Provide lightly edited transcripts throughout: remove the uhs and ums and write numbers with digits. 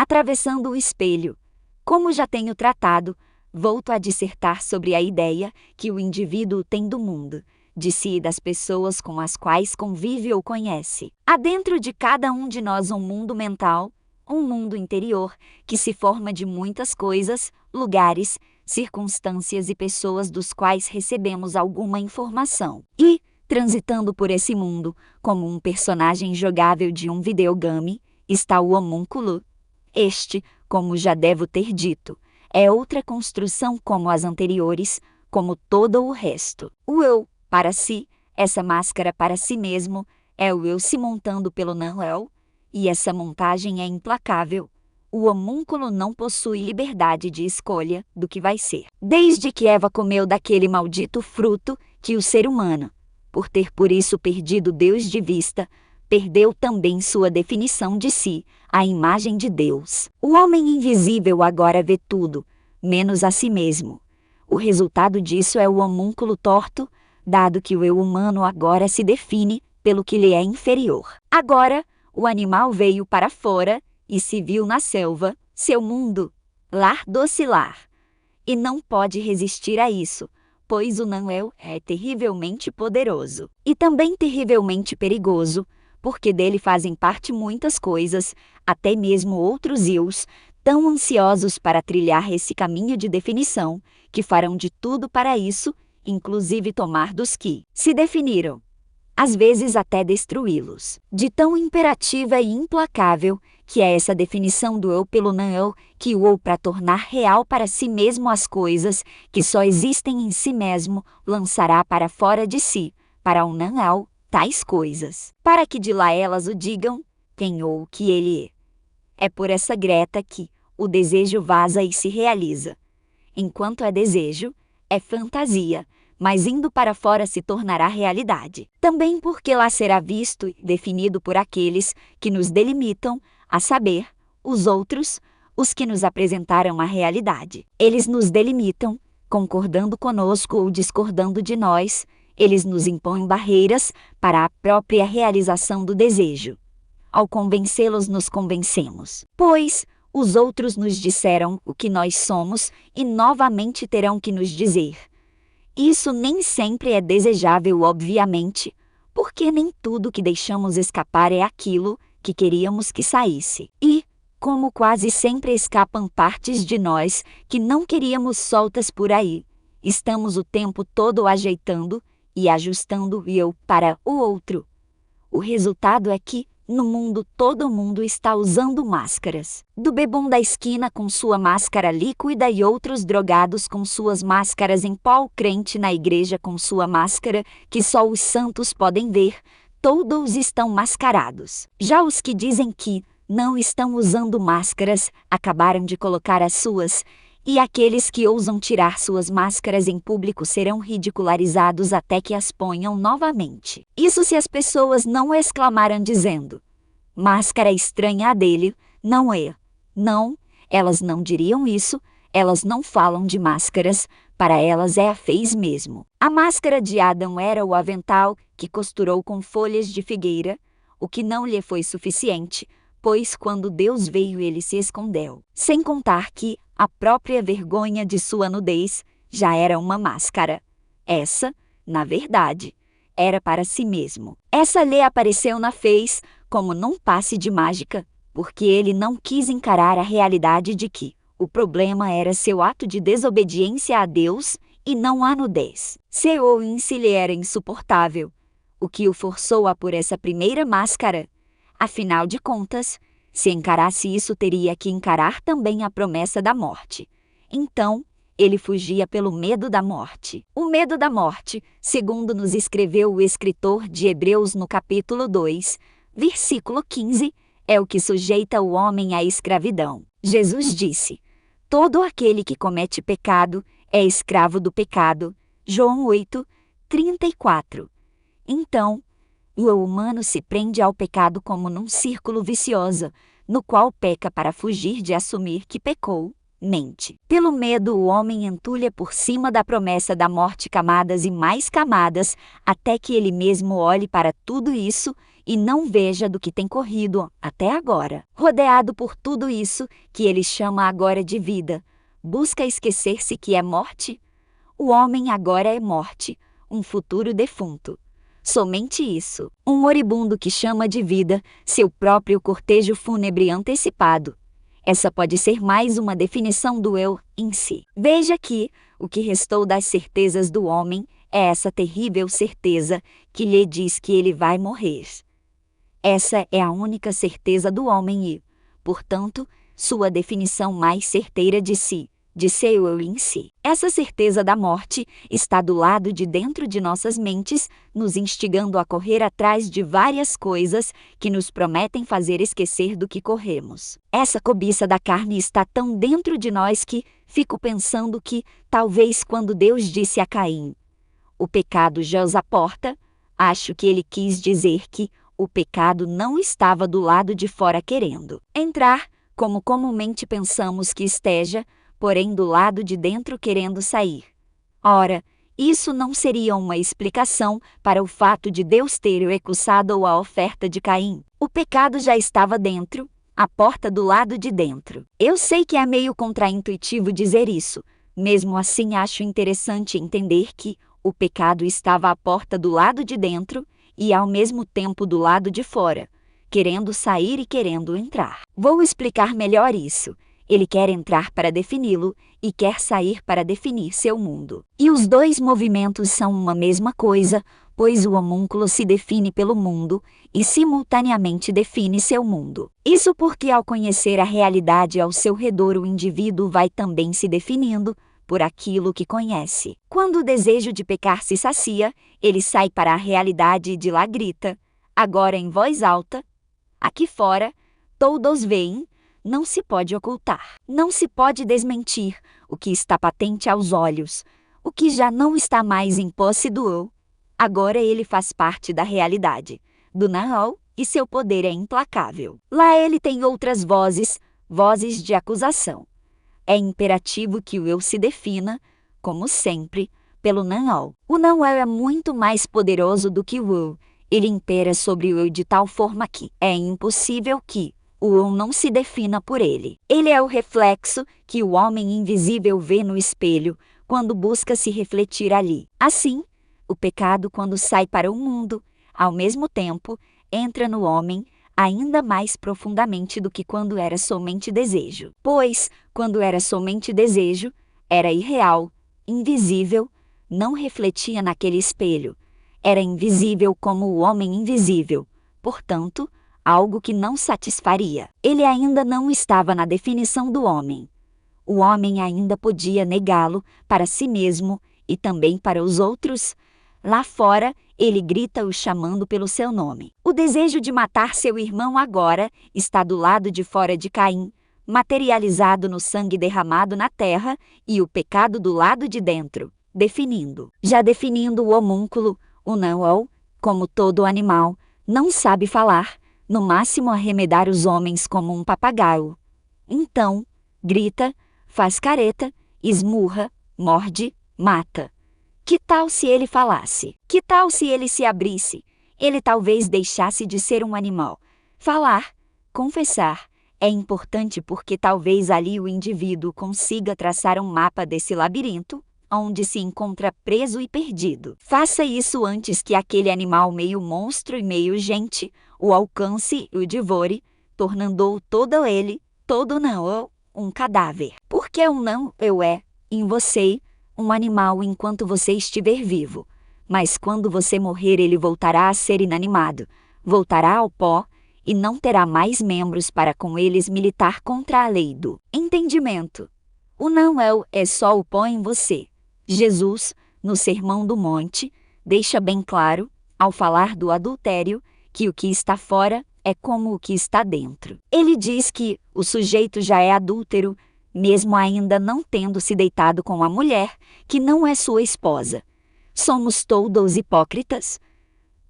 Atravessando o espelho. Como já tenho tratado, volto a dissertar sobre a ideia que o indivíduo tem do mundo, de si e das pessoas com as quais convive ou conhece. Há dentro de cada um de nós um mundo mental, um mundo interior, que se forma de muitas coisas, lugares, circunstâncias e pessoas dos quais recebemos alguma informação. E, transitando por esse mundo, como um personagem jogável de um videogame, está o homúnculo. Este, como já devo ter dito, é outra construção como as anteriores, como todo o resto. O eu, para si, essa máscara para si mesmo, é o eu se montando pelo não-eu, e essa montagem é implacável. O homúnculo não possui liberdade de escolha do que vai ser. Desde que Eva comeu daquele maldito fruto que o ser humano, por ter por isso perdido Deus de vista, perdeu também sua definição de si, a imagem de Deus. O homem invisível agora vê tudo, menos a si mesmo. O resultado disso é o homúnculo torto, dado que o eu humano agora se define pelo que lhe é inferior. Agora, o animal veio para fora e se viu na selva, seu mundo, lar docilar. E não pode resistir a isso, pois o não-eu é terrivelmente poderoso. E também terrivelmente perigoso, porque dele fazem parte muitas coisas, até mesmo outros eus, tão ansiosos para trilhar esse caminho de definição, que farão de tudo para isso, inclusive tomar dos que se definiram, às vezes até destruí-los. De tão imperativa e implacável que é essa definição do eu pelo não-eu, que o eu para tornar real para si mesmo as coisas que só existem em si mesmo, lançará para fora de si, para o não-eu, tais coisas, para que de lá elas o digam, quem ou o que ele é. É por essa greta que o desejo vaza e se realiza. Enquanto é desejo, é fantasia, mas indo para fora se tornará realidade. Também porque lá será visto e definido por aqueles que nos delimitam, a saber, os outros, os que nos apresentaram a realidade. Eles nos delimitam, concordando conosco ou discordando de nós, eles nos impõem barreiras para a própria realização do desejo. Ao convencê-los, nos convencemos. Pois, os outros nos disseram o que nós somos e novamente terão que nos dizer. Isso nem sempre é desejável, obviamente, porque nem tudo que deixamos escapar é aquilo que queríamos que saísse. E, como quase sempre escapam partes de nós que não queríamos soltas por aí, estamos o tempo todo ajeitando e ajustando o eu para o outro. O resultado é que, no mundo, todo mundo está usando máscaras. Do bebum da esquina com sua máscara líquida e outros drogados com suas máscaras em pó, o crente na igreja com sua máscara, que só os santos podem ver, todos estão mascarados. Já os que dizem que não estão usando máscaras, acabaram de colocar as suas, e aqueles que ousam tirar suas máscaras em público serão ridicularizados até que as ponham novamente. Isso se as pessoas não exclamaram dizendo, máscara estranha a dele, não é. Não, elas não diriam isso, elas não falam de máscaras, para elas é a fez mesmo. A máscara de Adão era o avental que costurou com folhas de figueira, o que não lhe foi suficiente, pois quando Deus veio ele se escondeu. Sem contar que a própria vergonha de sua nudez já era uma máscara. Essa, na verdade, era para si mesmo. Essa lhe apareceu na fez como num passe de mágica, porque ele não quis encarar a realidade de que o problema era seu ato de desobediência a Deus e não a nudez. Seu índice lhe era insuportável, o que o forçou a por essa primeira máscara. Afinal de contas, se encarasse isso, teria que encarar também a promessa da morte. Então, ele fugia pelo medo da morte. O medo da morte, segundo nos escreveu o escritor de Hebreus no capítulo 2, versículo 15, é o que sujeita o homem à escravidão. Jesus disse, todo aquele que comete pecado é escravo do pecado. João 8, 34. Então, o eu humano se prende ao pecado como num círculo vicioso, no qual peca para fugir de assumir que pecou, mente. Pelo medo o homem entulha por cima da promessa da morte camadas e mais camadas, até que ele mesmo olhe para tudo isso e não veja do que tem corrido até agora. Rodeado por tudo isso, que ele chama agora de vida, busca esquecer-se que é morte? O homem agora é morte, um futuro defunto. Somente isso. Um moribundo que chama de vida seu próprio cortejo fúnebre antecipado. Essa pode ser mais uma definição do eu em si. Veja que o que restou das certezas do homem é essa terrível certeza que lhe diz que ele vai morrer. Essa é a única certeza do homem e, portanto, sua definição mais certeira de si, de seu eu em si. Essa certeza da morte está do lado de dentro de nossas mentes, nos instigando a correr atrás de várias coisas que nos prometem fazer esquecer do que corremos. Essa cobiça da carne está tão dentro de nós que fico pensando que, talvez quando Deus disse a Caim, o pecado jaz à porta, acho que ele quis dizer que o pecado não estava do lado de fora querendo entrar, como comumente pensamos que esteja, porém do lado de dentro querendo sair. Ora, isso não seria uma explicação para o fato de Deus ter recusado a oferta de Caim. O pecado já estava dentro, a porta do lado de dentro. Eu sei que é meio contraintuitivo dizer isso, mesmo assim acho interessante entender que o pecado estava à porta do lado de dentro e ao mesmo tempo do lado de fora, querendo sair e querendo entrar. Vou explicar melhor isso. Ele quer entrar para defini-lo e quer sair para definir seu mundo. E os dois movimentos são uma mesma coisa, pois o homúnculo se define pelo mundo e simultaneamente define seu mundo. Isso porque ao conhecer a realidade ao seu redor o indivíduo vai também se definindo por aquilo que conhece. Quando o desejo de pecar se sacia, ele sai para a realidade e de lá grita, agora em voz alta, aqui fora, todos veem, não se pode ocultar, não se pode desmentir o que está patente aos olhos, o que já não está mais em posse do eu. Agora ele faz parte da realidade, do não, e seu poder é implacável. Lá ele tem outras vozes, vozes de acusação. É imperativo que o eu se defina, como sempre, pelo não. O não é muito mais poderoso do que o eu. Ele impera sobre o eu de tal forma que é impossível que o eu não se defina por ele. Ele é o reflexo que o homem invisível vê no espelho quando busca se refletir ali. Assim, o pecado, quando sai para o mundo, ao mesmo tempo, entra no homem ainda mais profundamente do que quando era somente desejo. Pois, quando era somente desejo, era irreal, invisível, não refletia naquele espelho. Era invisível como o homem invisível, portanto, algo que não satisfaria. Ele ainda não estava na definição do homem. O homem ainda podia negá-lo para si mesmo e também para os outros. Lá fora, ele grita o chamando pelo seu nome. O desejo de matar seu irmão agora está do lado de fora de Caim, materializado no sangue derramado na terra, e o pecado do lado de dentro, definindo. Já definindo o homúnculo, o não, como todo animal, não sabe falar, no máximo arremedar os homens como um papagaio. Então, grita, faz careta, esmurra, morde, mata. Que tal se ele falasse? Que tal se ele se abrisse? Ele talvez deixasse de ser um animal. Falar, confessar, é importante porque talvez ali o indivíduo consiga traçar um mapa desse labirinto, onde se encontra preso e perdido. Faça isso antes que aquele animal meio monstro e meio gente o alcance e o devore, tornando-o todo ele, todo não, um cadáver. Porque o não eu é, em você, um animal enquanto você estiver vivo, mas quando você morrer ele voltará a ser inanimado, voltará ao pó e não terá mais membros para com eles militar contra a lei do entendimento. O não é só o pó em você. Jesus, no Sermão do Monte, deixa bem claro, ao falar do adultério, que o que está fora é como o que está dentro. Ele diz que o sujeito já é adúltero, mesmo ainda não tendo se deitado com a mulher, que não é sua esposa. Somos todos hipócritas?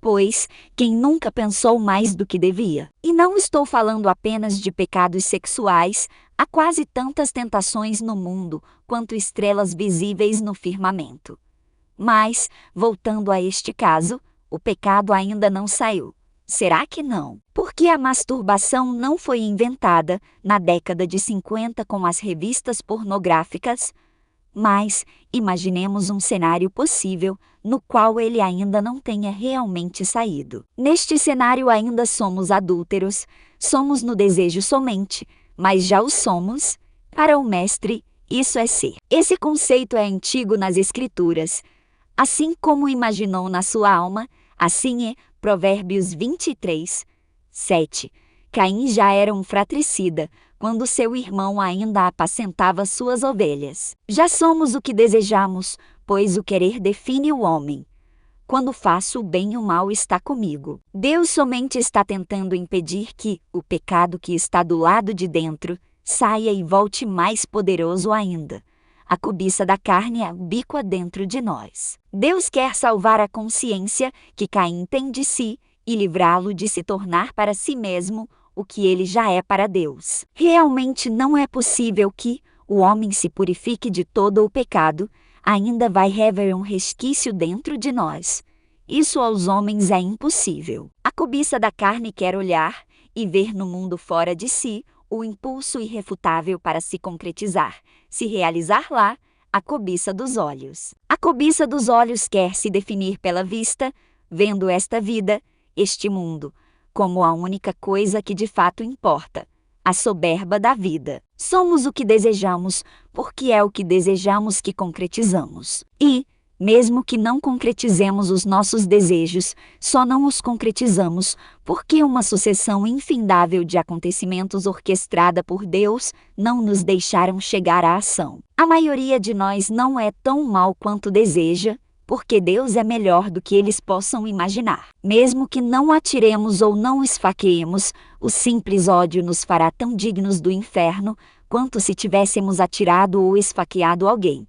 Pois, quem nunca pensou mais do que devia? E não estou falando apenas de pecados sexuais, há quase tantas tentações no mundo quanto estrelas visíveis no firmamento. Mas, voltando a este caso, o pecado ainda não saiu. Será que não? Porque a masturbação não foi inventada na década de 50 com as revistas pornográficas? Mas imaginemos um cenário possível no qual ele ainda não tenha realmente saído. Neste cenário ainda somos adúlteros, somos no desejo somente, mas já o somos. Para o mestre, isso é ser. Esse conceito é antigo nas Escrituras. Assim como imaginou na sua alma, assim é. Provérbios 23, 7. Caim já era um fratricida, quando seu irmão ainda apacentava suas ovelhas. Já somos o que desejamos, pois o querer define o homem. Quando faço o bem, o mal está comigo. Deus somente está tentando impedir que o pecado que está do lado de dentro saia e volte mais poderoso ainda. A cobiça da carne habita dentro de nós. Deus quer salvar a consciência que Caim tem de si e livrá-lo de se tornar para si mesmo o que ele já é para Deus. Realmente não é possível que o homem se purifique de todo o pecado, ainda vai haver um resquício dentro de nós. Isso aos homens é impossível. A cobiça da carne quer olhar e ver no mundo fora de si o impulso irrefutável para se concretizar, se realizar lá, a cobiça dos olhos. A cobiça dos olhos quer se definir pela vista, vendo esta vida, este mundo, como a única coisa que de fato importa, a soberba da vida. Somos o que desejamos, porque é o que desejamos que concretizamos. E, mesmo que não concretizemos os nossos desejos, só não os concretizamos porque uma sucessão infindável de acontecimentos orquestrada por Deus não nos deixaram chegar à ação. A maioria de nós não é tão mal quanto deseja, porque Deus é melhor do que eles possam imaginar. Mesmo que não atiremos ou não esfaqueemos, o simples ódio nos fará tão dignos do inferno quanto se tivéssemos atirado ou esfaqueado alguém.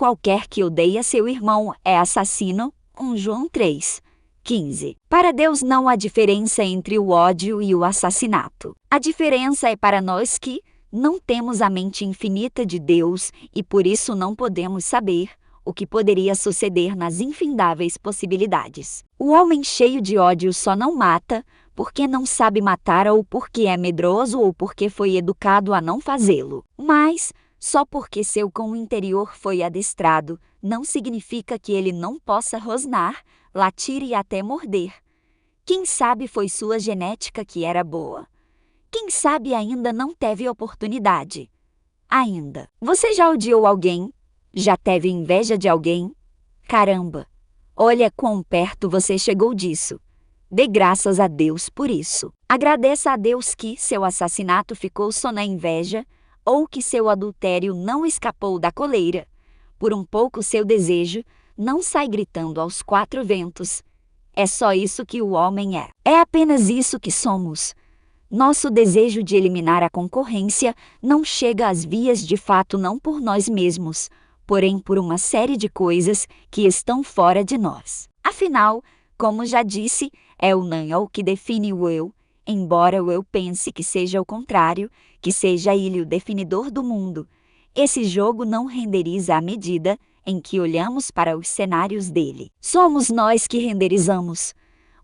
Qualquer que odeia seu irmão é assassino. 1 João 3, 15. Para Deus não há diferença entre o ódio e o assassinato. A diferença é para nós que não temos a mente infinita de Deus e por isso não podemos saber o que poderia suceder nas infindáveis possibilidades. O homem cheio de ódio só não mata porque não sabe matar ou porque é medroso ou porque foi educado a não fazê-lo. Mas só porque seu cão interior foi adestrado, não significa que ele não possa rosnar, latir e até morder. Quem sabe foi sua genética que era boa. Quem sabe ainda não teve oportunidade. Ainda. Você já odiou alguém? Já teve inveja de alguém? Caramba! Olha quão perto você chegou disso. Dê graças a Deus por isso. Agradeça a Deus que seu assassinato ficou só na inveja, ou que seu adultério não escapou da coleira. Por um pouco seu desejo não sai gritando aos quatro ventos. É só isso que o homem é. É apenas isso que somos. Nosso desejo de eliminar a concorrência não chega às vias de fato não por nós mesmos, porém por uma série de coisas que estão fora de nós. Afinal, como já disse, é o não que define o eu, embora o eu pense que seja o contrário, que seja ele o definidor do mundo. Esse jogo não renderiza à medida em que olhamos para os cenários dele. Somos nós que renderizamos.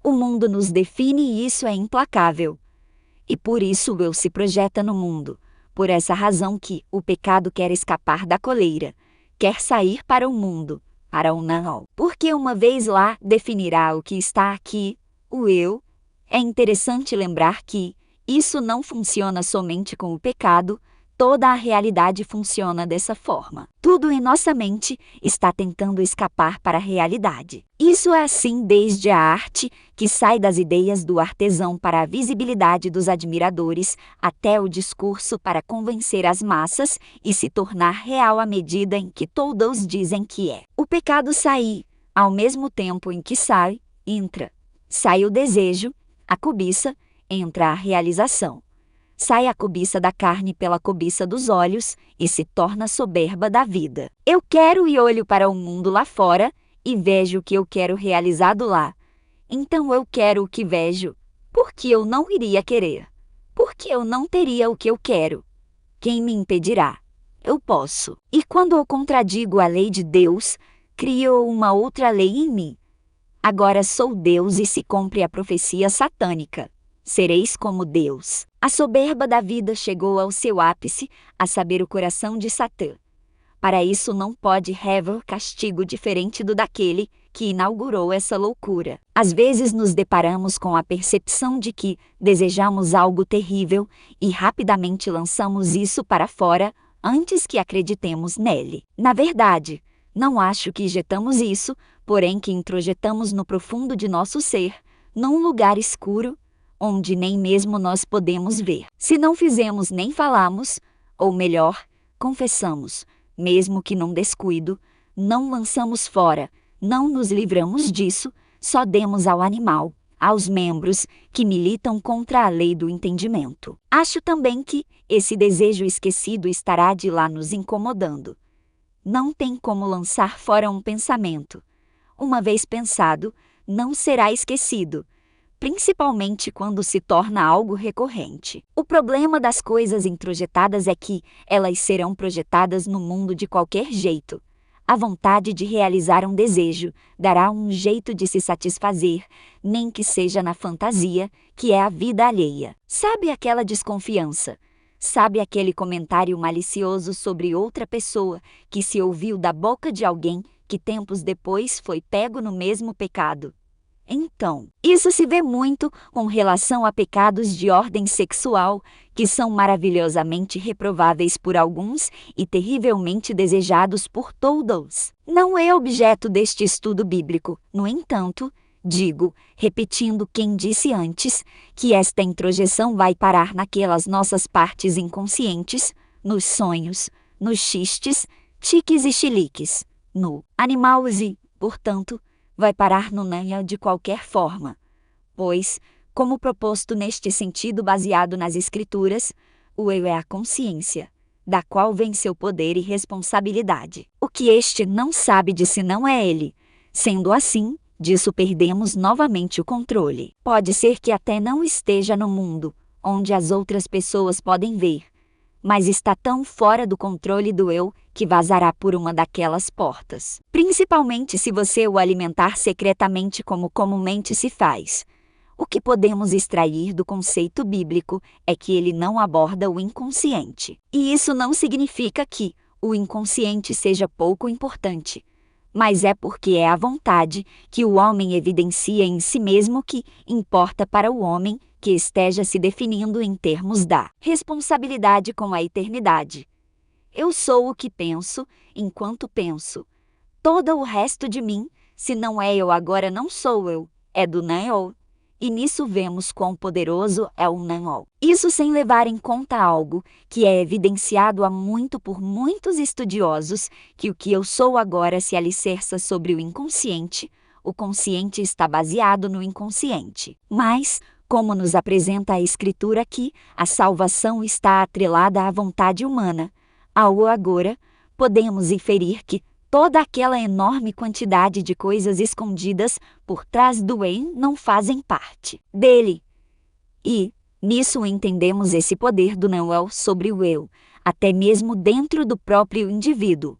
O mundo nos define e isso é implacável. E por isso o eu se projeta no mundo. Por essa razão que o pecado quer escapar da coleira, quer sair para o mundo, para o não. Porque uma vez lá definirá o que está aqui, o eu. É interessante lembrar que isso não funciona somente com o pecado, toda a realidade funciona dessa forma. Tudo em nossa mente está tentando escapar para a realidade. Isso é assim desde a arte, que sai das ideias do artesão para a visibilidade dos admiradores, até o discurso para convencer as massas e se tornar real à medida em que todos dizem que é. O pecado sai, ao mesmo tempo em que sai, entra. Sai o desejo, a cobiça, entra a realização. Sai a cobiça da carne pela cobiça dos olhos e se torna soberba da vida. Eu quero e olho para o mundo lá fora e vejo o que eu quero realizado lá. Então eu quero o que vejo. Por que eu não iria querer? Porque eu não teria o que eu quero. Quem me impedirá? Eu posso. E quando eu contradigo a lei de Deus, crio uma outra lei em mim. agora sou Deus e se cumpre a profecia satânica. Sereis como Deus. A soberba da vida chegou ao seu ápice, a saber, o coração de Satã. Para isso não pode haver castigo diferente do daquele que inaugurou essa loucura. Às vezes nos deparamos com a percepção de que desejamos algo terrível e rapidamente lançamos isso para fora antes que acreditemos nele. Na verdade, não acho que injetamos isso, porém que introjetamos no profundo de nosso ser, num lugar escuro, onde nem mesmo nós podemos ver. Se não fizemos nem falamos, ou melhor, confessamos, mesmo que num descuido, não lançamos fora, não nos livramos disso, só demos ao animal, aos membros que militam contra a lei do entendimento. Acho também que esse desejo esquecido estará de lá nos incomodando. Não tem como lançar fora um pensamento. Uma vez pensado, não será esquecido, principalmente quando se torna algo recorrente. O problema das coisas introjetadas é que elas serão projetadas no mundo de qualquer jeito. A vontade de realizar um desejo dará um jeito de se satisfazer, nem que seja na fantasia, que é a vida alheia. Sabe aquela desconfiança? Sabe aquele comentário malicioso sobre outra pessoa que se ouviu da boca de alguém que tempos depois foi pego no mesmo pecado? Então, isso se vê muito com relação a pecados de ordem sexual, que são maravilhosamente reprováveis por alguns e terrivelmente desejados por todos. Não é objeto deste estudo bíblico, no entanto, digo, repetindo quem disse antes, que esta introjeção vai parar naquelas nossas partes inconscientes, nos sonhos, nos xistes, tiques e chiliques, no animal e, portanto, vai parar no nanha de qualquer forma, pois, como proposto neste sentido baseado nas Escrituras, o eu é a consciência, da qual vem seu poder e responsabilidade. O que este não sabe de si não é ele. Sendo assim, disso perdemos novamente o controle. Pode ser que até não esteja no mundo, onde as outras pessoas podem ver, mas está tão fora do controle do eu que vazará por uma daquelas portas. Principalmente se você o alimentar secretamente como comumente se faz. O que podemos extrair do conceito bíblico é que ele não aborda o inconsciente. E isso não significa que o inconsciente seja pouco importante, mas é porque é a vontade que o homem evidencia em si mesmo que importa para o homem que esteja se definindo em termos da responsabilidade com a eternidade. Eu sou o que penso, enquanto penso. Todo o resto de mim, se não é eu agora não sou eu, é do não. E nisso vemos quão poderoso é o não. Isso sem levar em conta algo que é evidenciado há muito por muitos estudiosos, que o que eu sou agora se alicerça sobre o inconsciente, o consciente está baseado no inconsciente. Mas, como nos apresenta a Escritura aqui, a salvação está atrelada à vontade humana. Ao agora, podemos inferir que toda aquela enorme quantidade de coisas escondidas por trás do eu não fazem parte dele. E, nisso entendemos esse poder do não sobre o eu, até mesmo dentro do próprio indivíduo.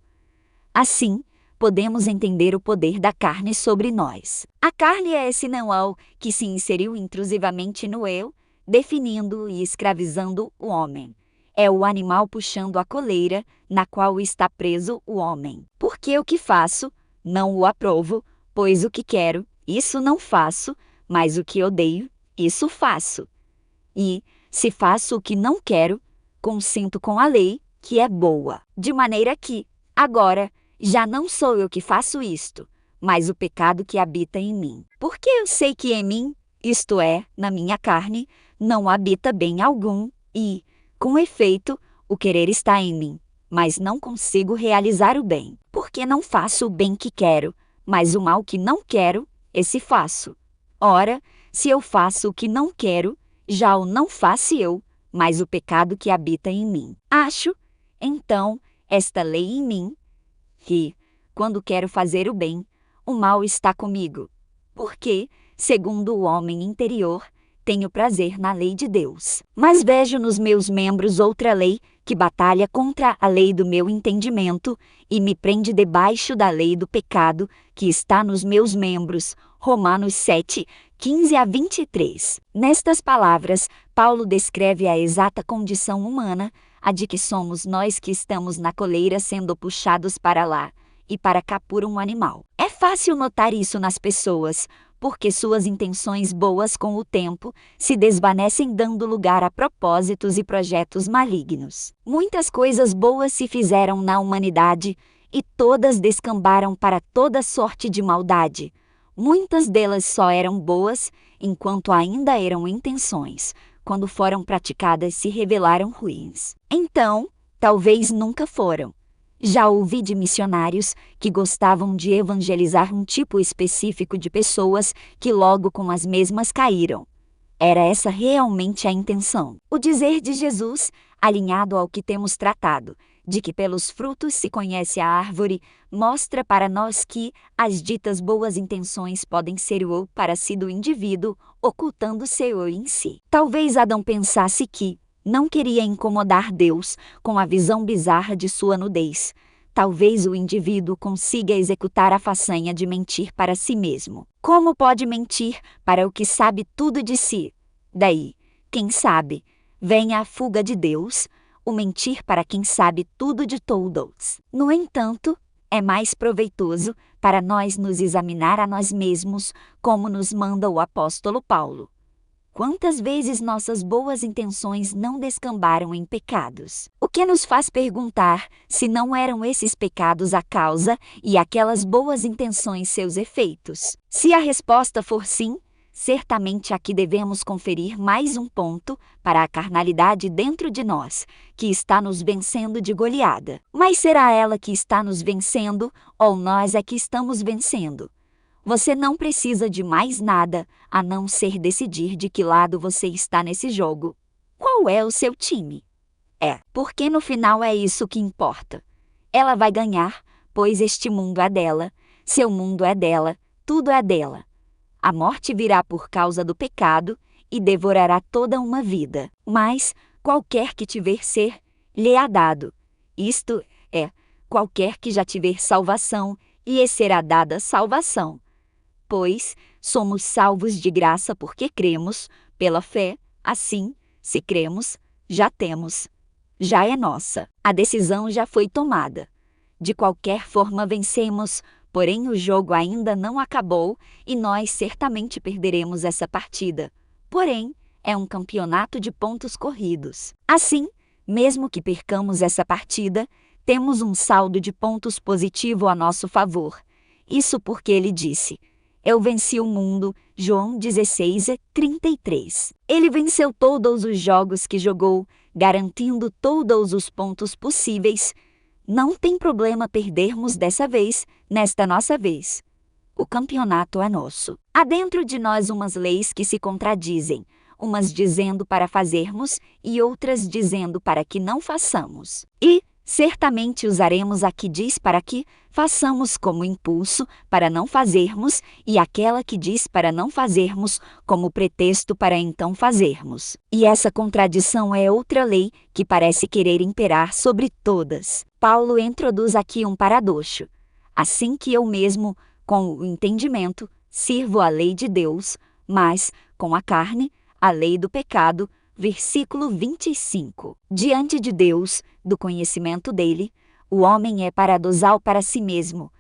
Assim, podemos entender o poder da carne sobre nós. A carne é esse não que se inseriu intrusivamente no eu, definindo e escravizando o homem. É o animal puxando a coleira, na qual está preso o homem. Porque o que faço, não o aprovo, pois o que quero, isso não faço, mas o que odeio, isso faço. E, se faço o que não quero, consinto com a lei, que é boa. De maneira que, agora, já não sou eu que faço isto, mas o pecado que habita em mim. Porque eu sei que em mim, isto é, na minha carne, não habita bem algum, e, com efeito, o querer está em mim, mas não consigo realizar o bem. Porque não faço o bem que quero, mas o mal que não quero, esse faço. Ora, se eu faço o que não quero, já o não faço eu, mas o pecado que habita em mim. Acho, então, esta lei em mim, que, quando quero fazer o bem, o mal está comigo. Porque, segundo o homem interior, tenho prazer na lei de Deus. Mas vejo nos meus membros outra lei, que batalha contra a lei do meu entendimento, e me prende debaixo da lei do pecado, que está nos meus membros, Romanos 7, 15 a 23. Nestas palavras, Paulo descreve a exata condição humana, a de que somos nós que estamos na coleira sendo puxados para lá e para cá por um animal. É fácil notar isso nas pessoas, porque suas intenções boas com o tempo se desvanecem dando lugar a propósitos e projetos malignos. Muitas coisas boas se fizeram na humanidade e todas descambaram para toda sorte de maldade. Muitas delas só eram boas enquanto ainda eram intenções. Quando foram praticadas se revelaram ruins. Então, talvez nunca foram. Já ouvi de missionários que gostavam de evangelizar um tipo específico de pessoas que logo com as mesmas caíram. Era essa realmente a intenção. O dizer de Jesus, alinhado ao que temos tratado, de que pelos frutos se conhece a árvore, mostra para nós que as ditas boas intenções podem ser o para si do indivíduo, ocultando-se o em si. Talvez Adão pensasse que não queria incomodar Deus com a visão bizarra de sua nudez. Talvez o indivíduo consiga executar a façanha de mentir para si mesmo. Como pode mentir para o que sabe tudo de si? Daí, quem sabe, vem a fuga de Deus, o mentir para quem sabe tudo de todos. No entanto, é mais proveitoso para nós nos examinar a nós mesmos, como nos manda o apóstolo Paulo. Quantas vezes nossas boas intenções não descambaram em pecados? O que nos faz perguntar se não eram esses pecados a causa e aquelas boas intenções seus efeitos? Se a resposta for sim, certamente aqui devemos conferir mais um ponto para a carnalidade dentro de nós, que está nos vencendo de goleada. Mas será ela que está nos vencendo ou nós é que estamos vencendo? Você não precisa de mais nada a não ser decidir de que lado você está nesse jogo. Qual é o seu time? Porque no final é isso que importa. Ela vai ganhar, pois este mundo é dela, seu mundo é dela, tudo é dela. A morte virá por causa do pecado e devorará toda uma vida. Mas qualquer que tiver ser, lhe é dado. Isto é, qualquer que já tiver salvação, lhe será dada salvação. Pois somos salvos de graça porque cremos, pela fé, assim, se cremos, já temos. Já é nossa. A decisão já foi tomada. De qualquer forma vencemos, porém o jogo ainda não acabou e nós certamente perderemos essa partida. Porém, é um campeonato de pontos corridos. Assim, mesmo que percamos essa partida, temos um saldo de pontos positivo a nosso favor. Isso porque ele disse: eu venci o mundo, João 16:33. Ele venceu todos os jogos que jogou, garantindo todos os pontos possíveis. Não tem problema perdermos dessa vez, nesta nossa vez. O campeonato é nosso. Há dentro de nós umas leis que se contradizem, umas dizendo para fazermos e outras dizendo para que não façamos. E certamente usaremos a que diz para que façamos como impulso para não fazermos e aquela que diz para não fazermos como pretexto para então fazermos. E essa contradição é outra lei que parece querer imperar sobre todas. Paulo introduz aqui um paradoxo. Assim que eu mesmo, com o entendimento, sirvo a lei de Deus, mas, com a carne, a lei do pecado. Versículo 25. Diante de Deus, do conhecimento dele, o homem é paradoxal para si mesmo.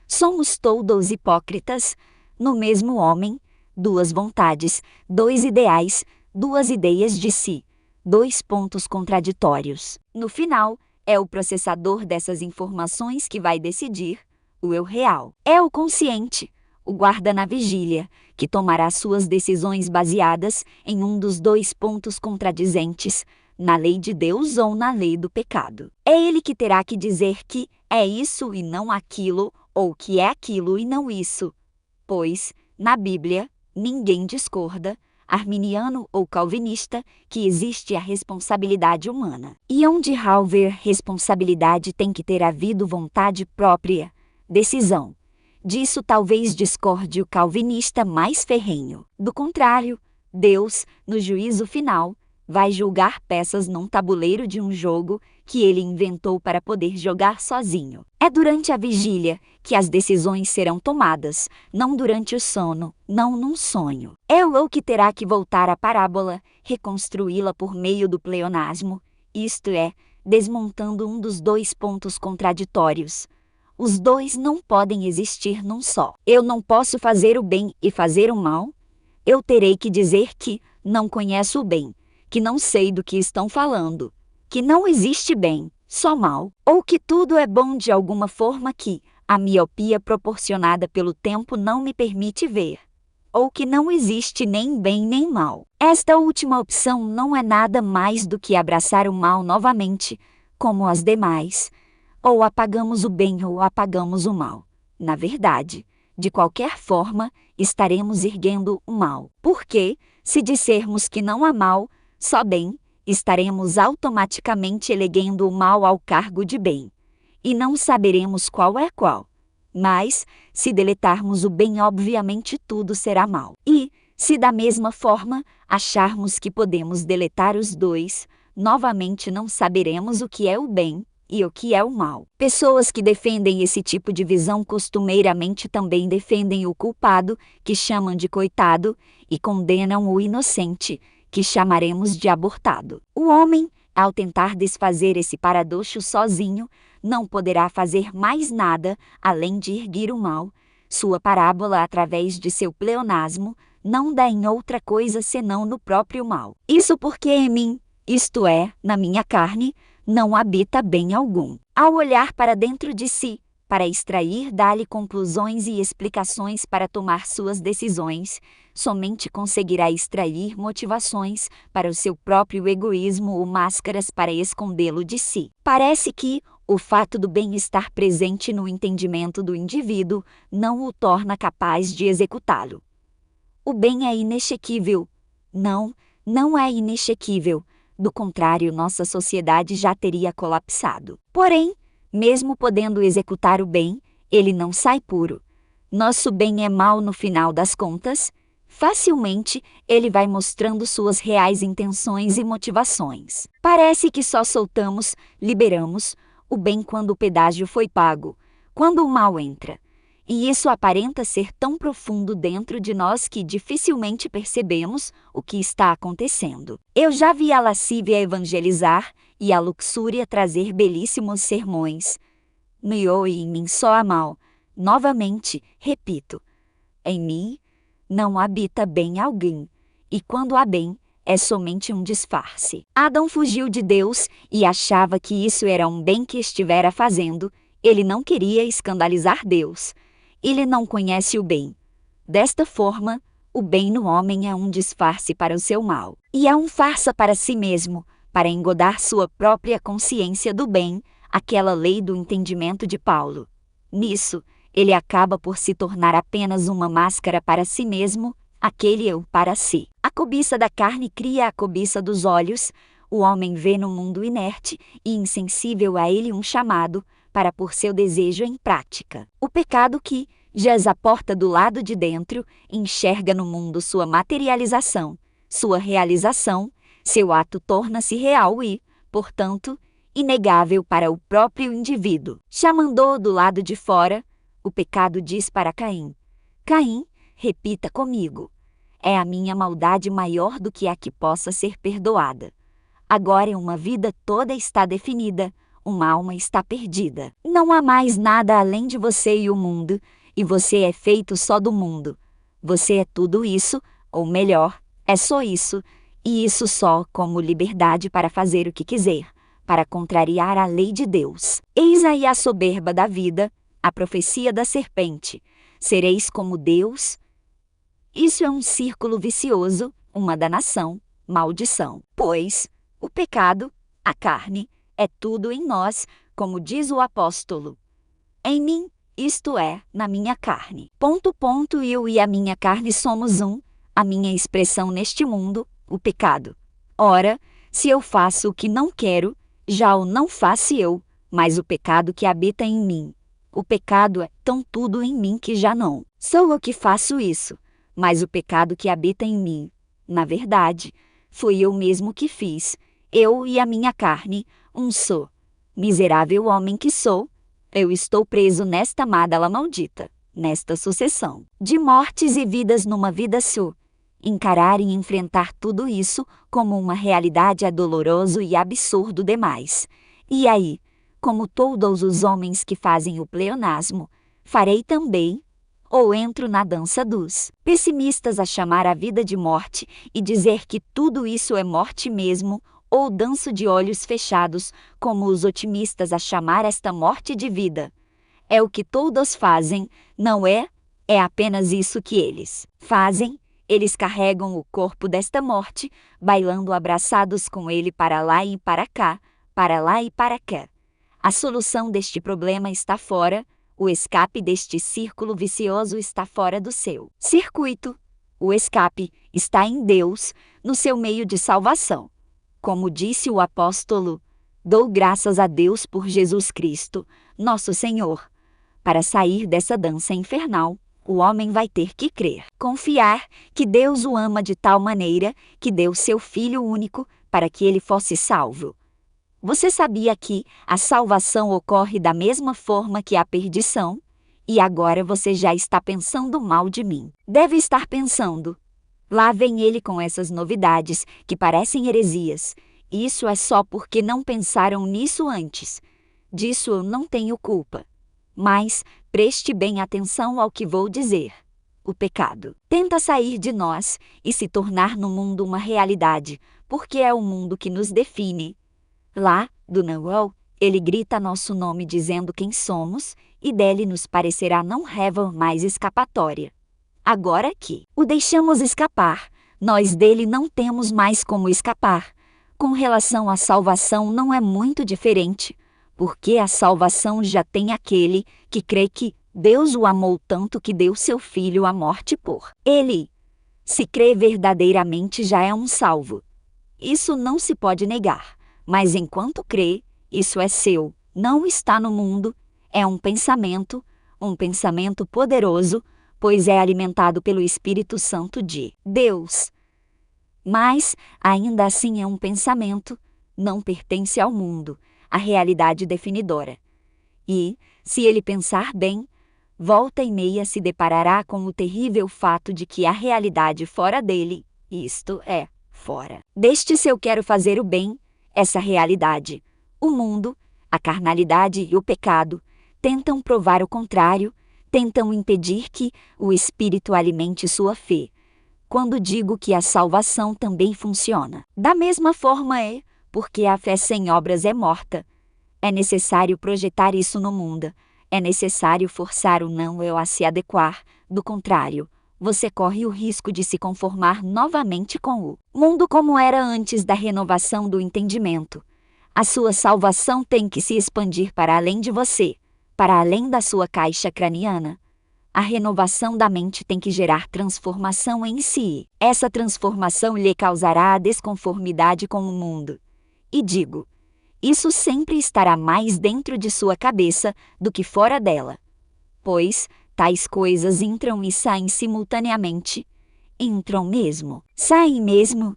Somos todos hipócritas, no mesmo homem, duas vontades, dois ideais, duas ideias de si, dois pontos contraditórios. No final, é o processador dessas informações que vai decidir, o eu real. É o consciente, o guarda na vigília, que tomará suas decisões baseadas em um dos dois pontos contradizentes, na lei de Deus ou na lei do pecado. É ele que terá que dizer que é isso e não aquilo, ou que é aquilo e não isso. Pois, na Bíblia, ninguém discorda, arminiano ou calvinista, que existe a responsabilidade humana. E onde houver responsabilidade tem que ter havido vontade própria, decisão. Disso talvez discorde o calvinista mais ferrenho. Do contrário, Deus, no juízo final, vai julgar peças num tabuleiro de um jogo que ele inventou para poder jogar sozinho. É durante a vigília que as decisões serão tomadas, não durante o sono, não num sonho. É o que terá que voltar à parábola, reconstruí-la por meio do pleonasmo, isto é, desmontando um dos dois pontos contraditórios. Os dois não podem existir num só. Eu não posso fazer o bem e fazer o mal? Eu terei que dizer que não conheço o bem, que não sei do que estão falando, que não existe bem, só mal, ou que tudo é bom de alguma forma que a miopia proporcionada pelo tempo não me permite ver, ou que não existe nem bem nem mal. Esta última opção não é nada mais do que abraçar o mal novamente, como as demais. Ou apagamos o bem ou apagamos o mal. Na verdade, de qualquer forma, estaremos erguendo o mal. Porque, se dissermos que não há mal, só bem, estaremos automaticamente elegendo o mal ao cargo de bem. E não saberemos qual é qual. Mas, se deletarmos o bem, obviamente tudo será mal. E, se da mesma forma, acharmos que podemos deletar os dois, novamente não saberemos o que é o bem e o que é o mal. Pessoas que defendem esse tipo de visão costumeiramente também defendem o culpado, que chamam de coitado, e condenam o inocente, que chamaremos de abortado. O homem, ao tentar desfazer esse paradoxo sozinho, não poderá fazer mais nada além de erguer o mal. Sua parábola, através de seu pleonasmo, não dá em outra coisa senão no próprio mal. Isso porque em mim, isto é, na minha carne, não habita bem algum. Ao olhar para dentro de si, para extrair dali conclusões e explicações para tomar suas decisões, somente conseguirá extrair motivações para o seu próprio egoísmo ou máscaras para escondê-lo de si. Parece que o fato do bem estar presente no entendimento do indivíduo não o torna capaz de executá-lo. O bem é inexequível. Não, não é inexequível. Do contrário, nossa sociedade já teria colapsado. Porém, mesmo podendo executar o bem, ele não sai puro. Nosso bem é mal no final das contas. Facilmente, ele vai mostrando suas reais intenções e motivações. Parece que só soltamos, liberamos, o bem quando o pedágio foi pago, quando o mal entra. E isso aparenta ser tão profundo dentro de nós que dificilmente percebemos o que está acontecendo. Eu já vi a lascívia evangelizar e a luxúria trazer belíssimos sermões. No e em mim só há mal. Novamente, repito, em mim não habita bem alguém, e quando há bem, é somente um disfarce. Adão fugiu de Deus e achava que isso era um bem que estivera fazendo. Ele não queria escandalizar Deus. Ele não conhece o bem. Desta forma, o bem no homem é um disfarce para o seu mal. E é um farsa para si mesmo, para engodar sua própria consciência do bem, aquela lei do entendimento de Paulo. Nisso, ele acaba por se tornar apenas uma máscara para si mesmo, aquele eu para si. A cobiça da carne cria a cobiça dos olhos. O homem vê no mundo inerte e insensível a ele um chamado para pôr seu desejo em prática. O pecado que jaz à porta do lado de dentro enxerga no mundo sua materialização, sua realização, seu ato torna-se real e, portanto, inegável para o próprio indivíduo. Chamando-o do lado de fora, o pecado diz para Caim: Caim, repita comigo, é a minha maldade maior do que a que possa ser perdoada. Agora uma vida toda está definida, uma alma está perdida. Não há mais nada além de você e o mundo, e você é feito só do mundo. Você é tudo isso, ou melhor, é só isso, e isso só como liberdade para fazer o que quiser, para contrariar a lei de Deus. Eis aí a soberba da vida, a profecia da serpente. Sereis como Deus? Isso é um círculo vicioso, uma danação, maldição. Pois o pecado, a carne, é tudo em nós, como diz o apóstolo. Em mim, isto é, na minha carne. Eu e a minha carne somos um, a minha expressão neste mundo, o pecado. Ora, se eu faço o que não quero, já o não faço eu, mas o pecado que habita em mim. O pecado é tão tudo em mim que já não sou eu que faço isso, mas o pecado que habita em mim. Na verdade, Fui eu mesmo que fiz, eu e a minha carne, um só. Miserável homem que sou, eu estou preso nesta mádala maldita, nesta sucessão de mortes e vidas numa vida só. Encarar e enfrentar tudo isso como uma realidade é doloroso e absurdo demais. E aí, como todos os homens que fazem o pleonasmo, farei também, ou entro na dança dos pessimistas a chamar a vida de morte e dizer que tudo isso é morte mesmo, ou danço de olhos fechados, como os otimistas a chamar esta morte de vida. É o que todos fazem, não é? É apenas isso que eles fazem. Eles carregam o corpo desta morte, bailando abraçados com ele para lá e para cá, para lá e para cá. A solução deste problema está fora, o escape deste círculo vicioso está fora do seu circuito. O escape está em Deus, no seu meio de salvação. Como disse o apóstolo, dou graças a Deus por Jesus Cristo, nosso Senhor. Para sair dessa dança infernal, o homem vai ter que crer, confiar que Deus o ama de tal maneira que deu seu Filho único para que ele fosse salvo. Você sabia que a salvação ocorre da mesma forma que a perdição? E agora você já está pensando mal de mim. Deve estar pensando. Lá vem ele com essas novidades que parecem heresias. Isso é só porque não pensaram nisso antes. Disso eu não tenho culpa. Mas preste bem atenção ao que vou dizer. O pecado tenta sair de nós e se tornar no mundo uma realidade, porque é o mundo que nos define. Lá, do Noel, ele grita nosso nome dizendo quem somos, e dele nos parecerá não haver mais escapatória. Agora que o deixamos escapar, nós dele não temos mais como escapar. Com relação à salvação não é muito diferente, porque a salvação já tem aquele que crê que Deus o amou tanto que deu seu Filho à morte por ele. Se crê verdadeiramente já é um salvo. Isso não se pode negar, mas enquanto crê, isso é seu, não está no mundo, é um pensamento poderoso, pois é alimentado pelo Espírito Santo de Deus. Mas, ainda assim é um pensamento, não pertence ao mundo, à realidade definidora. E, se ele pensar bem, volta e meia se deparará com o terrível fato de que a realidade fora dele, isto é, fora deste se eu quero fazer o bem, essa realidade, o mundo, a carnalidade e o pecado, tentam provar o contrário, tentam impedir que o Espírito alimente sua fé. Quando digo que a salvação também funciona, da mesma forma porque a fé sem obras é morta. É necessário projetar isso no mundo, é necessário forçar o não-eu a se adequar, do contrário, você corre o risco de se conformar novamente com o mundo como era antes da renovação do entendimento. A sua salvação tem que se expandir para além de você, para além da sua caixa craniana. A renovação da mente tem que gerar transformação em si. Essa transformação lhe causará a desconformidade com o mundo. E digo, isso sempre estará mais dentro de sua cabeça do que fora dela. Pois, tais coisas entram e saem simultaneamente. Entram mesmo, saem mesmo.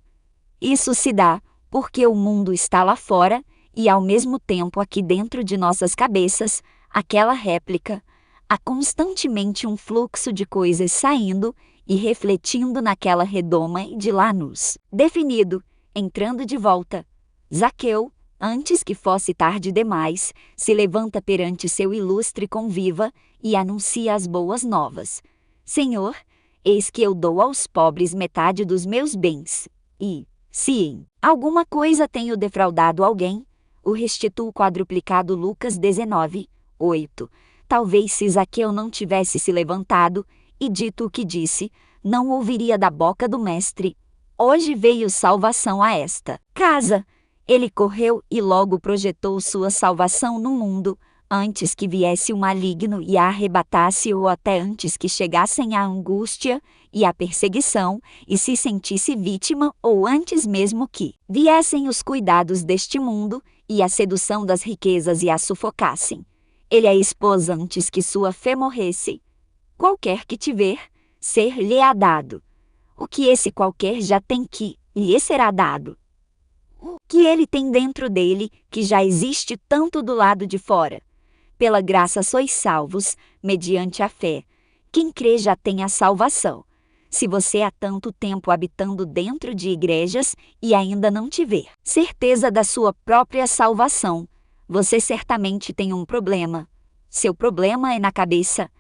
Isso se dá porque o mundo está lá fora e ao mesmo tempo aqui dentro de nossas cabeças, aquela réplica, há constantemente um fluxo de coisas saindo e refletindo naquela redoma e de lá nos definido, entrando de volta. Zaqueu, antes que fosse tarde demais, se levanta perante seu ilustre conviva e anuncia as boas novas. Senhor, eis que eu dou aos pobres metade dos meus bens. E, se em alguma coisa tenho defraudado alguém, o restituo quadruplicado. Lucas 19, 8. Talvez se Zaqueu não tivesse se levantado e dito o que disse, não ouviria da boca do mestre: hoje veio salvação a esta casa. Ele correu e logo projetou sua salvação no mundo, antes que viesse o maligno e a arrebatasse, ou até antes que chegassem a angústia e a perseguição, e se sentisse vítima, ou antes mesmo que viessem os cuidados deste mundo e a sedução das riquezas e a sufocassem. Ele a expôs antes que sua fé morresse. Qualquer que tiver, ser-lhe-á dado. O que esse qualquer já tem que lhe será dado. O que ele tem dentro dele, que já existe tanto do lado de fora. Pela graça sois salvos, mediante a fé. Quem crê já tem a salvação. Se você há tanto tempo habitando dentro de igrejas e ainda não tiver certeza da sua própria salvação, você certamente tem um problema. Seu problema é na cabeça.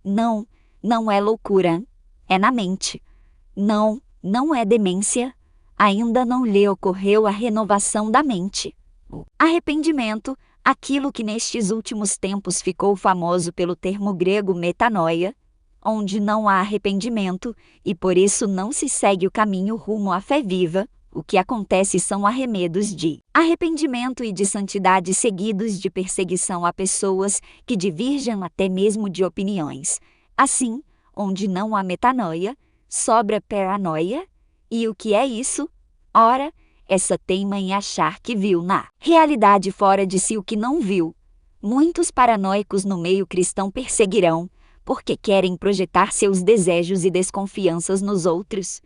Não, não é loucura. É na mente. Não, não é demência. Ainda não lhe ocorreu a renovação da mente. O arrependimento, aquilo que nestes últimos tempos ficou famoso pelo termo grego metanoia, onde não há arrependimento e por isso não se segue o caminho rumo à fé viva, o que acontece são arremedos de arrependimento e de santidade seguidos de perseguição a pessoas que divergem até mesmo de opiniões. Assim, onde não há metanoia, sobra paranoia. E o que é isso? Ora, essa teima em achar que viu na realidade fora de si o que não viu. Muitos paranoicos no meio cristão perseguirão, porque querem projetar seus desejos e desconfianças nos outros.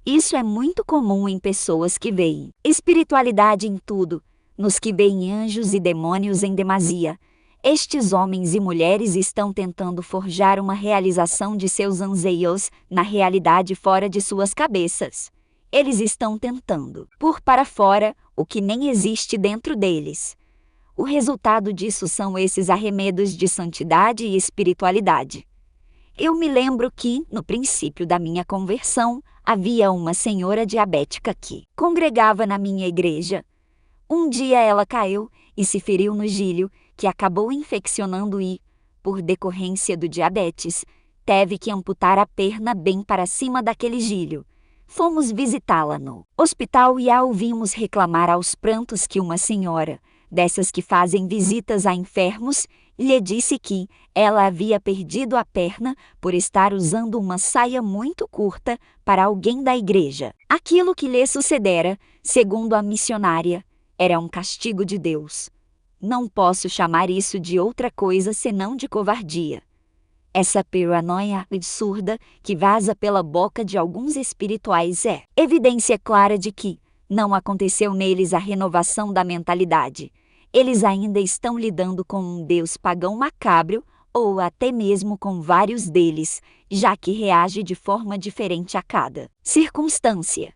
Isso é muito comum em pessoas que veem espiritualidade em tudo, nos que veem anjos e demônios em demasia. Estes homens e mulheres estão tentando forjar uma realização de seus anseios na realidade fora de suas cabeças. Eles estão tentando pôr para fora o que nem existe dentro deles. O resultado disso são esses arremedos de santidade e espiritualidade. Eu me lembro que, no princípio da minha conversão, havia uma senhora diabética que congregava na minha igreja. Um dia ela caiu e se feriu no gílio, que acabou infeccionando e, por decorrência do diabetes, teve que amputar a perna bem para cima daquele gílio. Fomos visitá-la no hospital e a ouvimos reclamar aos prantos que uma senhora, dessas que fazem visitas a enfermos, lhe disse que ela havia perdido a perna por estar usando uma saia muito curta para alguém da igreja. Aquilo que lhe sucedera, segundo a missionária, era um castigo de Deus. Não posso chamar isso de outra coisa senão de covardia. Essa paranoia absurda que vaza pela boca de alguns espirituais é evidência clara de que não aconteceu neles a renovação da mentalidade. Eles ainda estão lidando com um Deus pagão macabro, ou até mesmo com vários deles, já que reage de forma diferente a cada circunstância.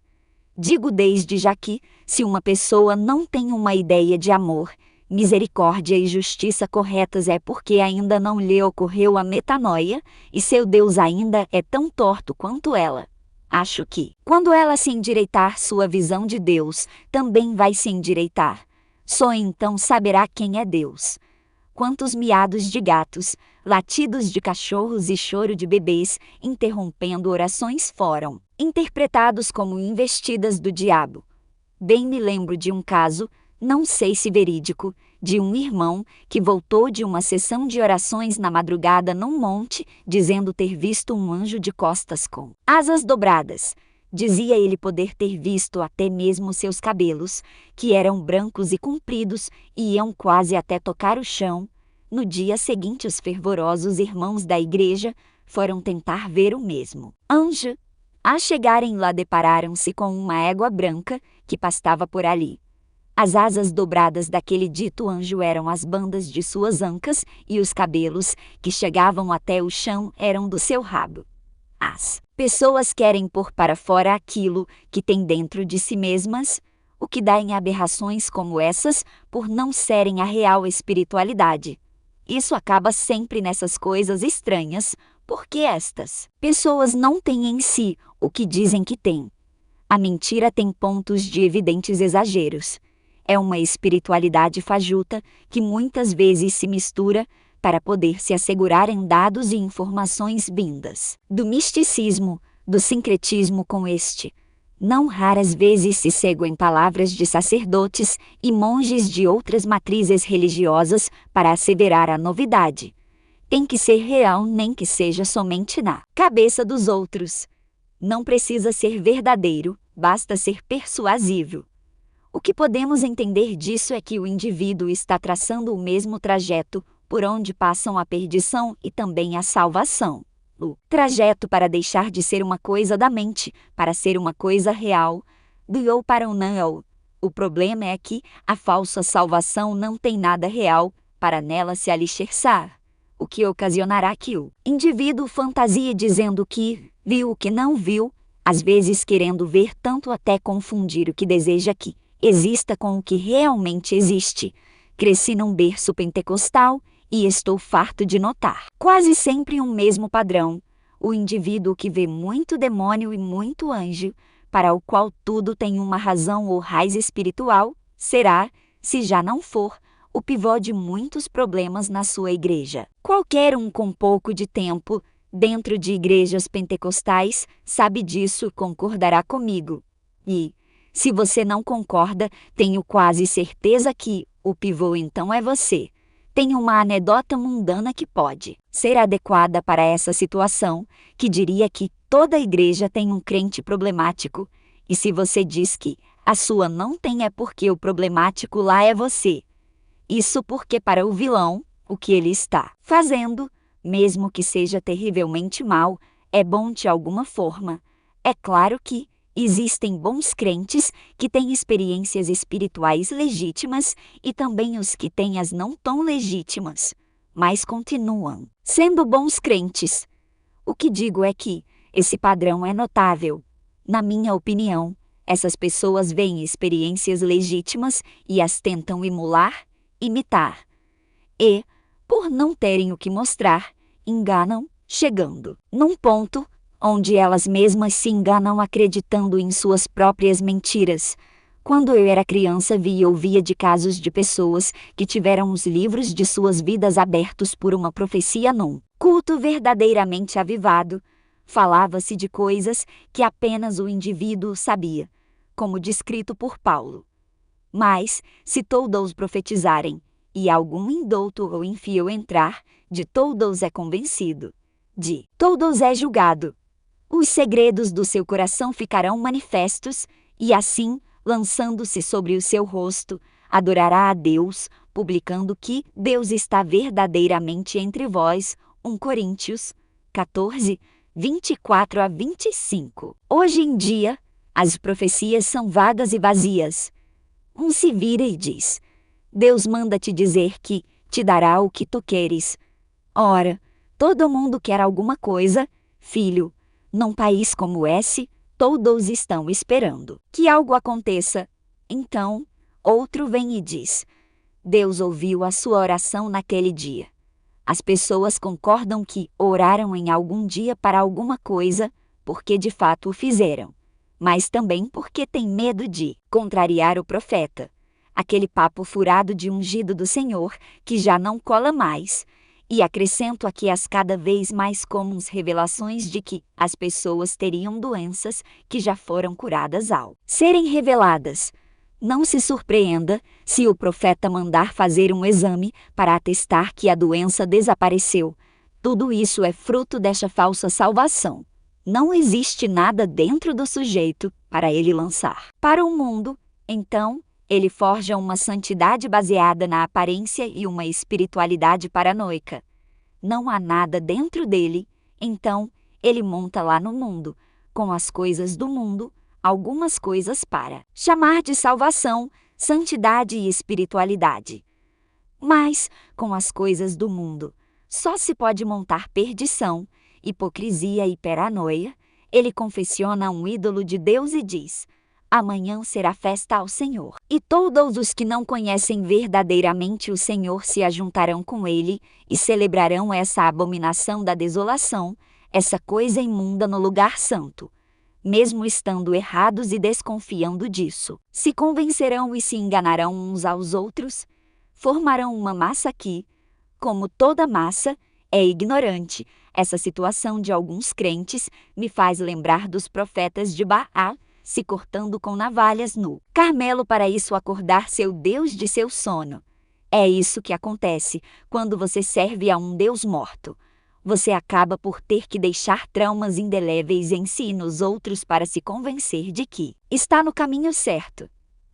Digo desde já que, se uma pessoa não tem uma ideia de amor, misericórdia e justiça corretas é porque ainda não lhe ocorreu a metanoia, e seu Deus ainda é tão torto quanto ela. Acho que, quando ela se endireitar, sua visão de Deus também vai se endireitar. Só então saberá quem é Deus. Quantos miados de gatos, latidos de cachorros e choro de bebês, interrompendo orações foram interpretados como investidas do diabo. Bem me lembro de um caso, não sei se verídico, de um irmão que voltou de uma sessão de orações na madrugada num monte, dizendo ter visto um anjo de costas com asas dobradas. Dizia ele poder ter visto até mesmo seus cabelos, que eram brancos e compridos e iam quase até tocar o chão. No dia seguinte, os fervorosos irmãos da igreja foram tentar ver o mesmo anjo. Ao chegarem lá, depararam-se com uma égua branca que pastava por ali. As asas dobradas daquele dito anjo eram as bandas de suas ancas e os cabelos, que chegavam até o chão, eram do seu rabo. As pessoas querem pôr para fora aquilo que tem dentro de si mesmas, o que dá em aberrações como essas por não serem a real espiritualidade. Isso acaba sempre nessas coisas estranhas, porque estas pessoas não têm em si o que dizem que têm. A mentira tem pontos de evidentes exageros. É uma espiritualidade fajuta que muitas vezes se mistura para poder se assegurar em dados e informações vindas do misticismo, do sincretismo com este. Não raras vezes se seguem palavras de sacerdotes e monges de outras matrizes religiosas para asseverar a novidade. Tem que ser real, nem que seja somente na cabeça dos outros. Não precisa ser verdadeiro, basta ser persuasivo. O que podemos entender disso é que o indivíduo está traçando o mesmo trajeto por onde passam a perdição e também a salvação. O trajeto para deixar de ser uma coisa da mente, para ser uma coisa real, do ou para o não. O problema é que a falsa salvação não tem nada real para nela se alicerçar, o que ocasionará que o indivíduo fantasie dizendo que viu o que não viu, às vezes querendo ver tanto até confundir o que deseja que exista com o que realmente existe. Cresci num berço pentecostal e estou farto de notar quase sempre um mesmo padrão. O indivíduo que vê muito demônio e muito anjo, para o qual tudo tem uma razão ou raiz espiritual, será, se já não for, o pivô de muitos problemas na sua igreja. Qualquer um com pouco de tempo dentro de igrejas pentecostais sabe disso e concordará comigo. E, se você não concorda, tenho quase certeza que o pivô então é você. Tenho uma anedota mundana que pode ser adequada para essa situação, que diria que toda igreja tem um crente problemático, e se você diz que a sua não tem é porque o problemático lá é você. Isso porque para o vilão, o que ele está fazendo, mesmo que seja terrivelmente mal, é bom de alguma forma. É claro que existem bons crentes que têm experiências espirituais legítimas e também os que têm as não tão legítimas, mas continuam sendo bons crentes. O que digo é que esse padrão é notável. Na minha opinião, essas pessoas veem experiências legítimas e as tentam imitar. E, por não terem o que mostrar, enganam, chegando num ponto onde elas mesmas se enganam acreditando em suas próprias mentiras. Quando eu era criança vi e ouvia de casos de pessoas que tiveram os livros de suas vidas abertos por uma profecia num culto verdadeiramente avivado. Falava-se de coisas que apenas o indivíduo sabia, como descrito por Paulo. Mas, se todos profetizarem, e algum indouto ou infio entrar, de todos é convencido, de todos é julgado. Os segredos do seu coração ficarão manifestos, e assim, lançando-se sobre o seu rosto, adorará a Deus, publicando que Deus está verdadeiramente entre vós. 1 Coríntios 14, 24 a 25. Hoje em dia, as profecias são vagas e vazias. Um se vira e diz: Deus manda te dizer que te dará o que tu queres. Ora, todo mundo quer alguma coisa, filho. Num país como esse, todos estão esperando que algo aconteça. Então, outro vem e diz: Deus ouviu a sua oração naquele dia. As pessoas concordam que oraram em algum dia para alguma coisa, porque de fato o fizeram, mas também porque têm medo de contrariar o profeta. Aquele papo furado de ungido do Senhor, que já não cola mais. E acrescento aqui as cada vez mais comuns revelações de que as pessoas teriam doenças que já foram curadas ao serem reveladas. Não se surpreenda se o profeta mandar fazer um exame para atestar que a doença desapareceu. Tudo isso é fruto desta falsa salvação. Não existe nada dentro do sujeito para ele lançar para o mundo. Então, ele forja uma santidade baseada na aparência e uma espiritualidade paranoica. Não há nada dentro dele, então ele monta lá no mundo, com as coisas do mundo, algumas coisas para chamar de salvação, santidade e espiritualidade. Mas, com as coisas do mundo, só se pode montar perdição, hipocrisia e paranoia. Ele confessiona um ídolo de Deus e diz: amanhã será festa ao Senhor. E todos os que não conhecem verdadeiramente o Senhor se ajuntarão com ele e celebrarão essa abominação da desolação, essa coisa imunda no lugar santo. Mesmo estando errados e desconfiando disso, se convencerão e se enganarão uns aos outros, formarão uma massa que, como toda massa, é ignorante. Essa situação de alguns crentes me faz lembrar dos profetas de Baal, se cortando com navalhas no Carmelo para isso acordar seu Deus de seu sono. É isso que acontece quando você serve a um Deus morto. Você acaba por ter que deixar traumas indeléveis em si e nos outros para se convencer de que está no caminho certo.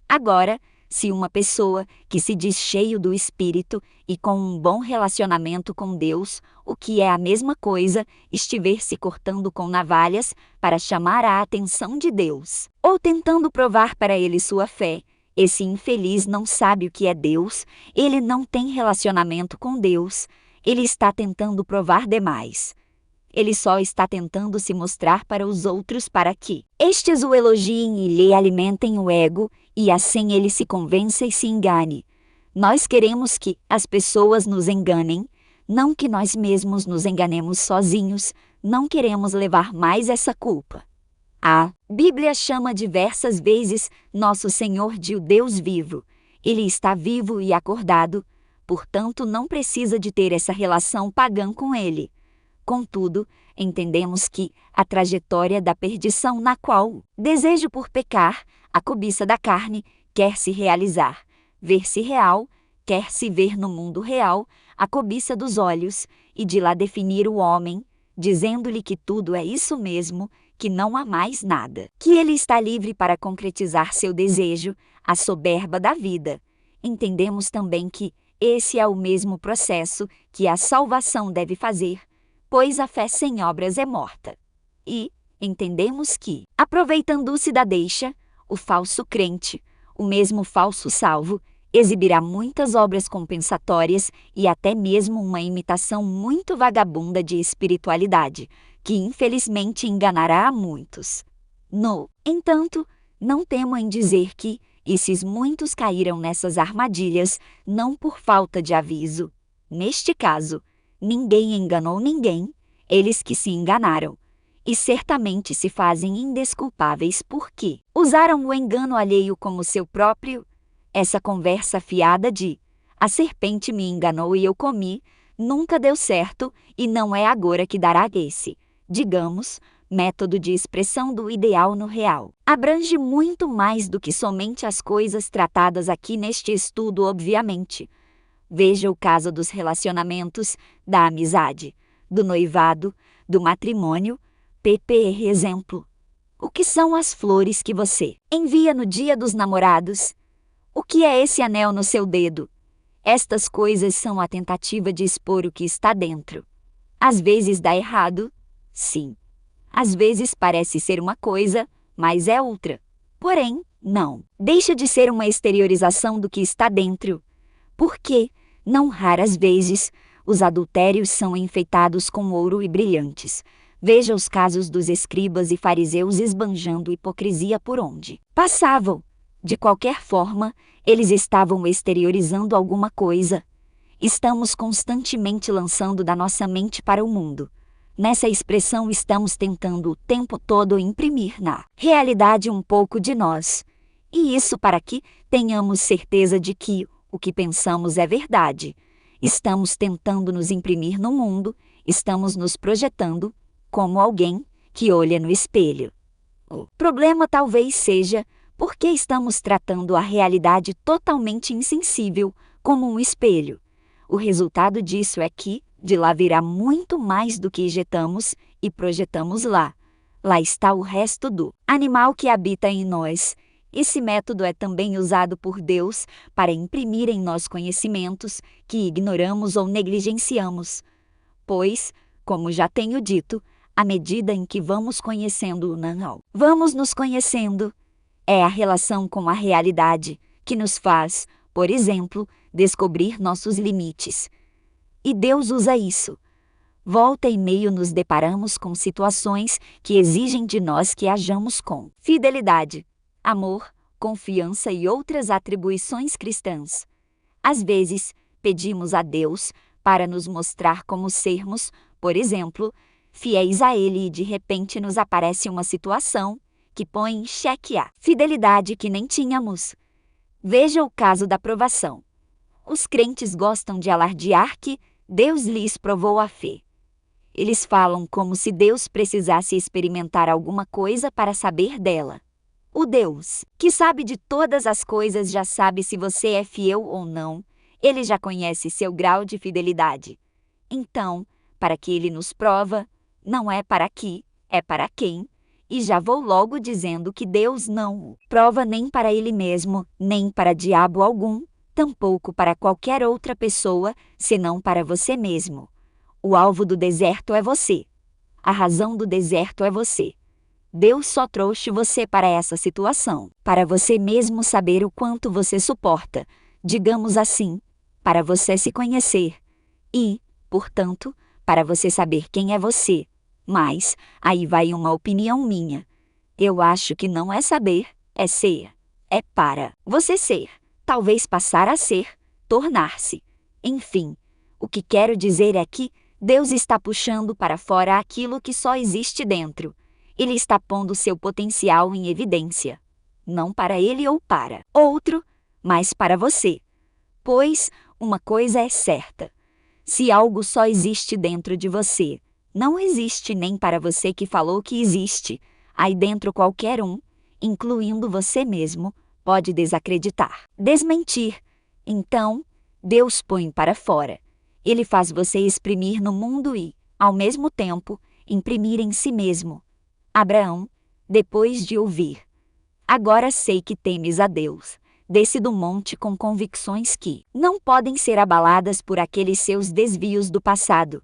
Agora, se uma pessoa que se diz cheio do Espírito e com um bom relacionamento com Deus, o que é a mesma coisa, estiver se cortando com navalhas para chamar a atenção de Deus, ou tentando provar para ele sua fé, esse infeliz não sabe o que é Deus, ele não tem relacionamento com Deus, ele está tentando provar demais. Ele só está tentando se mostrar para os outros para que estes o elogiem e lhe alimentem o ego, e assim ele se convença e se engane. Nós queremos que as pessoas nos enganem, não que nós mesmos nos enganemos sozinhos, não queremos levar mais essa culpa. A Bíblia chama diversas vezes Nosso Senhor de o Deus vivo. Ele está vivo e acordado, portanto não precisa de ter essa relação pagã com ele. Contudo, entendemos que a trajetória da perdição na qual o desejo por pecar, a cobiça da carne, quer se realizar, ver-se real, quer se ver no mundo real, a cobiça dos olhos, e de lá definir o homem, dizendo-lhe que tudo é isso mesmo, que não há mais nada, que ele está livre para concretizar seu desejo, a soberba da vida. Entendemos também que esse é o mesmo processo que a salvação deve fazer, pois a fé sem obras é morta. E entendemos que, aproveitando-se da deixa, o falso crente, o mesmo falso salvo, exibirá muitas obras compensatórias e até mesmo uma imitação muito vagabunda de espiritualidade, que infelizmente enganará a muitos. No entanto, não temo em dizer que esses muitos caíram nessas armadilhas não por falta de aviso. Neste caso, ninguém enganou ninguém, eles que se enganaram, e certamente se fazem indesculpáveis porque usaram o engano alheio como seu próprio. Essa conversa fiada de "a serpente me enganou e eu comi" nunca deu certo e não é agora que dará esse, digamos, método de expressão do ideal no real. Abrange muito mais do que somente as coisas tratadas aqui neste estudo, obviamente. Veja o caso dos relacionamentos, da amizade, do noivado, do matrimônio, pp. Exemplo. O que são as flores que você envia no dia dos namorados? O que é esse anel no seu dedo? Estas coisas são a tentativa de expor o que está dentro. Às vezes dá errado, sim. Às vezes parece ser uma coisa, mas é outra. Porém, não deixa de ser uma exteriorização do que está dentro. Porque, não raras vezes, os adultérios são enfeitados com ouro e brilhantes. Veja os casos dos escribas e fariseus esbanjando hipocrisia por onde passavam. De qualquer forma, eles estavam exteriorizando alguma coisa. Estamos constantemente lançando da nossa mente para o mundo. Nessa expressão estamos tentando o tempo todo imprimir na realidade um pouco de nós. E isso para que tenhamos certeza de que o que pensamos é verdade. Estamos tentando nos imprimir no mundo, estamos nos projetando como alguém que olha no espelho. O problema talvez seja porque estamos tratando a realidade totalmente insensível como um espelho. O resultado disso é que de lá virá muito mais do que injetamos e projetamos lá. Lá está o resto do animal que habita em nós. Esse método é também usado por Deus para imprimir em nós conhecimentos que ignoramos ou negligenciamos. Pois, como já tenho dito, à medida em que vamos conhecendo o não, vamos nos conhecendo. É a relação com a realidade que nos faz, por exemplo, descobrir nossos limites. E Deus usa isso. Volta e meio nos deparamos com situações que exigem de nós que hajamos com fidelidade, amor, confiança e outras atribuições cristãs. Às vezes, pedimos a Deus para nos mostrar como sermos, por exemplo, fiéis a Ele e de repente nos aparece uma situação que põe em xeque a fidelidade que nem tínhamos. Veja o caso da provação. Os crentes gostam de alardear que Deus lhes provou a fé. Eles falam como se Deus precisasse experimentar alguma coisa para saber dela. O Deus, que sabe de todas as coisas, já sabe se você é fiel ou não. Ele já conhece seu grau de fidelidade. Então, para que ele nos prova, não é para que, é para quem. E já vou logo dizendo que Deus não o prova nem para ele mesmo, nem para diabo algum, tampouco para qualquer outra pessoa, senão para você mesmo. O alvo do deserto é você. A razão do deserto é você. Deus só trouxe você para essa situação, para você mesmo saber o quanto você suporta, digamos assim, para você se conhecer e, portanto, para você saber quem é você. Mas, aí vai uma opinião minha. Eu acho que não é saber, é ser. É para você ser, talvez passar a ser, tornar-se. Enfim, o que quero dizer é que Deus está puxando para fora aquilo que só existe dentro. Ele está pondo seu potencial em evidência. Não para ele ou para outro, mas para você. Pois, uma coisa é certa. Se algo só existe dentro de você, não existe nem para você que falou que existe. Aí dentro qualquer um, incluindo você mesmo, pode desacreditar, desmentir. Então, Deus põe para fora. Ele faz você exprimir no mundo e, ao mesmo tempo, imprimir em si mesmo. Abraão, depois de ouvir: agora sei que temes a Deus, desce do monte com convicções que não podem ser abaladas por aqueles seus desvios do passado.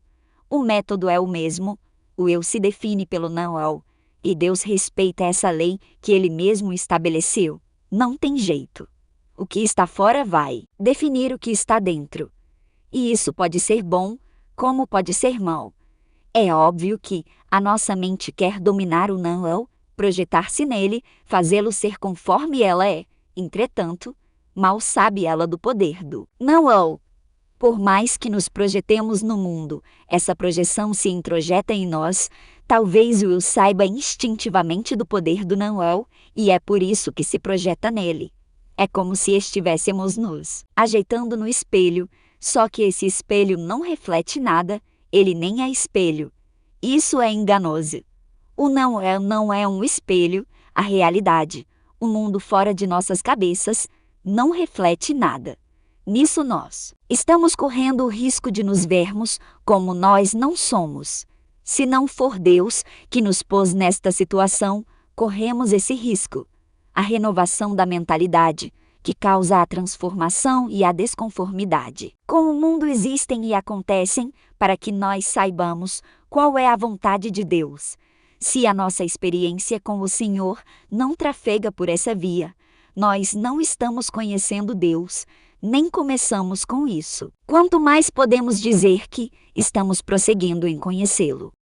O método é o mesmo, o eu se define pelo não-eu, e Deus respeita essa lei que Ele mesmo estabeleceu. Não tem jeito. O que está fora vai definir o que está dentro. E isso pode ser bom, como pode ser mal. É óbvio que a nossa mente quer dominar o não-eu, projetar-se nele, fazê-lo ser conforme ela é. Entretanto, mal sabe ela do poder do não-eu. Por mais que nos projetemos no mundo, essa projeção se introjeta em nós, talvez o eu saiba instintivamente do poder do não-eu, e é por isso que se projeta nele. É como se estivéssemos nos ajeitando no espelho, só que esse espelho não reflete nada, ele nem é espelho. Isso é enganoso. O não-eu não é um espelho, a realidade, o mundo fora de nossas cabeças, não reflete nada. Nisso nós estamos correndo o risco de nos vermos como nós não somos. Se não for Deus que nos pôs nesta situação, corremos esse risco. A renovação da mentalidade, que causa a transformação e a desconformidade com o mundo existem e acontecem para que nós saibamos qual é a vontade de Deus. Se a nossa experiência com o Senhor não trafega por essa via, nós não estamos conhecendo Deus, nem começamos com isso. Quanto mais podemos dizer que estamos prosseguindo em conhecê-lo.